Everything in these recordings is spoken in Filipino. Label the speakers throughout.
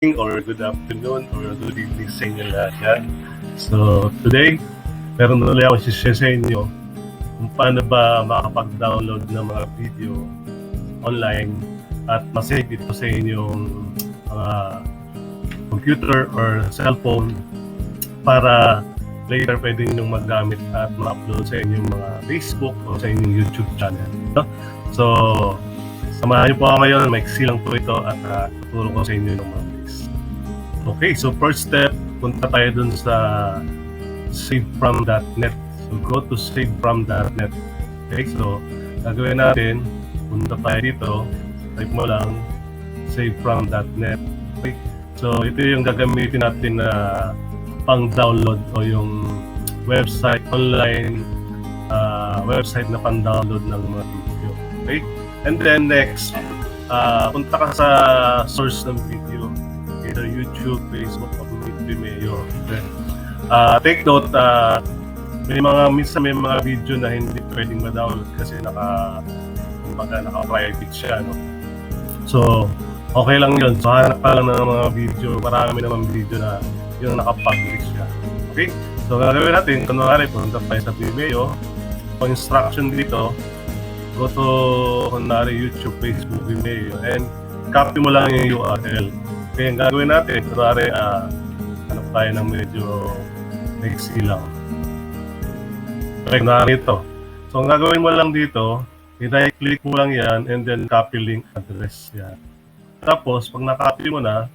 Speaker 1: or good afternoon or good evening sa inyo lahat yan. So today, meron na ulit ako share sa inyo kung paano ba makapag-download ng mga video online at masave ito sa inyong computer or cellphone para later pwede ninyong magamit at ma-upload sa inyong mga Facebook o sa inyong YouTube channel. So, samahan niyo po ako ngayon, maiksi lang po ito at tuturo ko sa inyo ng mga ways. Okay, so first step, punta tayo dun sa savefrom.net. So go to savefrom.net. Okay, so gagawin natin, punta tayo dito, type mo lang savefrom.net. Okay, so ito yung gagamitin natin na pang-download o yung website, online website na pang-download ng mga video. Okay, and then next, punta ka sa source ng video, either YouTube, Facebook, o Vimeo. Okay. Take note, minsan may mga video na hindi pwedeng ma-download kasi naka-private siya, no? So, okay lang yun. So, hanap ka lang ng mga video. Marami naman video na yung naka-publish siya. Okay? So, gagawin natin, kunwari, punta tayo sa Vimeo. So, instruction dito, go to, kunwari, YouTube, Facebook, Vimeo, and copy mo lang yung URL. Okay, ang gagawin natin, kunwari, hanap tayo ng medyo maiksi lang. Okay, kunwari ito. So, ang gagawin mo lang dito, i-right-click mo lang yan, and then copy link address yan. Tapos, pag na-copy mo na,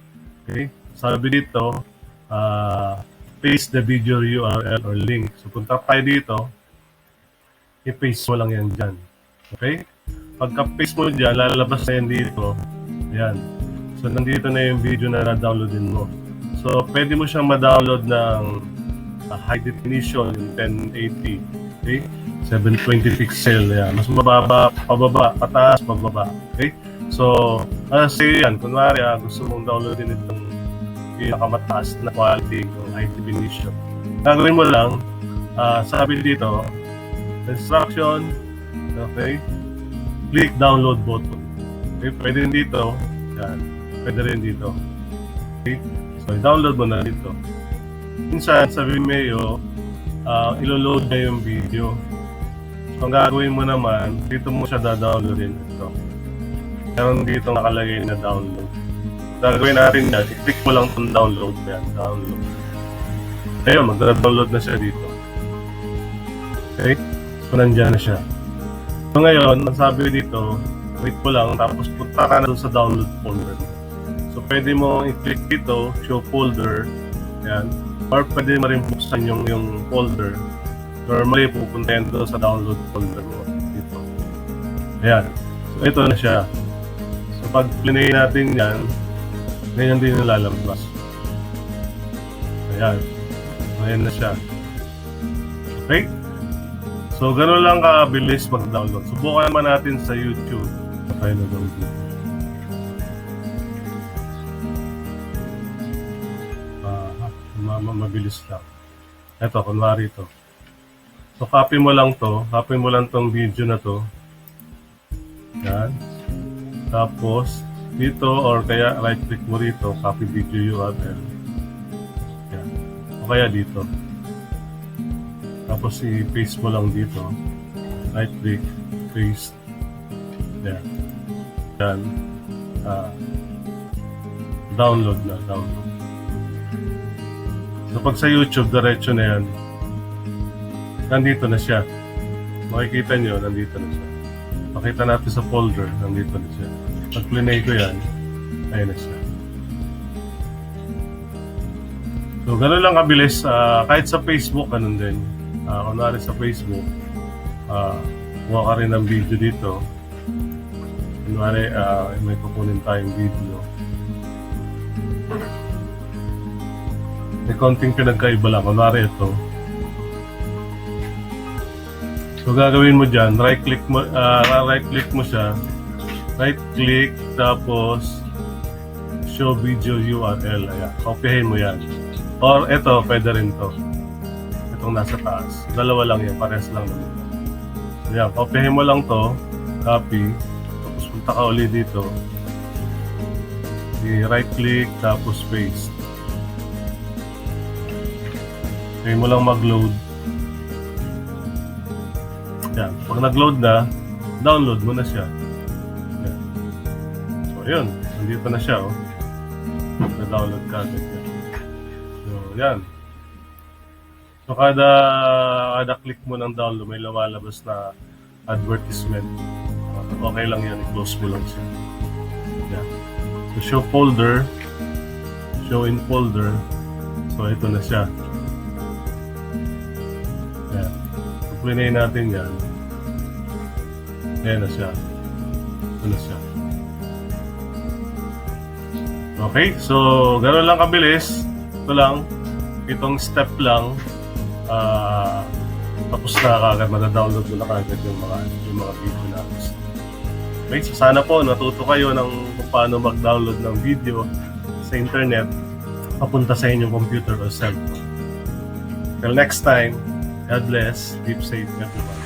Speaker 1: okay, sabi dito, paste the video URL or link. So, punta tayo dito, i-paste mo lang yan dyan. Okay? Pagka-paste mo dyan, lalabas na yan dito. Ayan. So, nandito na yung video na na-downloadin mo. So, pwede mo siyang ma-download ng high definition, yung 1080. Okay? 720 pixel. Ayan. Mas mababa, pababa, pataas, pababa. Okay? So, say yan. Kunwari, gusto mong downloadin itong pinakamataas na quality ng high definition. Gagawin mo lang, sabi dito, instruction, okay, click download button. Okay, pwede rin dito, yan, pwede rin dito. Okay, so i-download mo na dito. Minsan sa Vimeo, ilo-load na yung video. So ang gagawin mo naman, dito mo siya da-downloadin ito. Meron dito nakalagay na download. Gagawin natin yan, i-click mo lang itong download. Yan, download. Ayun, mag-download na siya dito. Okay? So, nandyan na siya. So, ngayon, ang sabi dito, wait mo lang, tapos punta ka na dun sa download folder. So, pwede mo i-click dito, show folder. Yan. Or pwede mo rin buksan yung folder. Normally, pupunta yan doon sa download folder mo. Dito. Ayan. So, ito na siya. So, pag play natin yan, ganyan din yung lalabas. Ayan. Ayan na siya. Okay? So, gano'n lang kabilis mag-download. Subukan naman natin sa YouTube. Okay na doon dito. Mabilis lang. Ito, kunwari ito. So, copy mo lang to. Copy mo lang tong video na to. Yan. Tapos, dito or kaya right-click mo rito, copy video URL. Yan. O kaya dito. Tapos i-paste mo lang dito. Right-click, paste. Yan. Yan. Download na, download. So pag sa YouTube, diretso na yan. Nandito na siya. Makikita nyo, nandito na siya. Makita natin sa folder, nandito na siya. Pag plinay ko yan, ayun na siya. So, gano'n lang kabilis. Kahit sa Facebook, ganun din. Kunwari sa Facebook, kuha ka rin ng video dito. Kunwari, may kukunin tayong video. May konting pinagkaiba lang. Kunwari ito. So, gagawin mo dyan, right-click mo siya. Right-click, tapos show video URL. Ayan, copyhin mo yan. Or ito, pwede rin to. Itong nasa taas. Dalawa lang yan, pares lang naman. Ayan, copyhin mo lang to. Copy. Tapos punta ka ulit dito. I-right click, tapos paste. Try mo lang mag-load. Yan. Pag nag-load na, download mo na siya. Yan. So, yun. Nandito na siya, oh. Na-download ka agad yan. So, yan. So, kada click mo ng download, may lumalabas na advertisement. Okay lang yan. I-close mo lang siya. Yan. So, show folder. Show in folder. So, ito na siya. Yan. So, play natin yan. Ayan na siya. Ito na siya. Okay, so gano'n lang kabilis. Ito lang. Itong step lang. Tapos na kagad. Mada-download mo na kagad yung mga video na gusto. Okay, so sana po natuto kayo ng kung paano mag-download ng video sa internet papunta sa inyong computer o cellphone. Till next time, God bless. Keep safe everyone.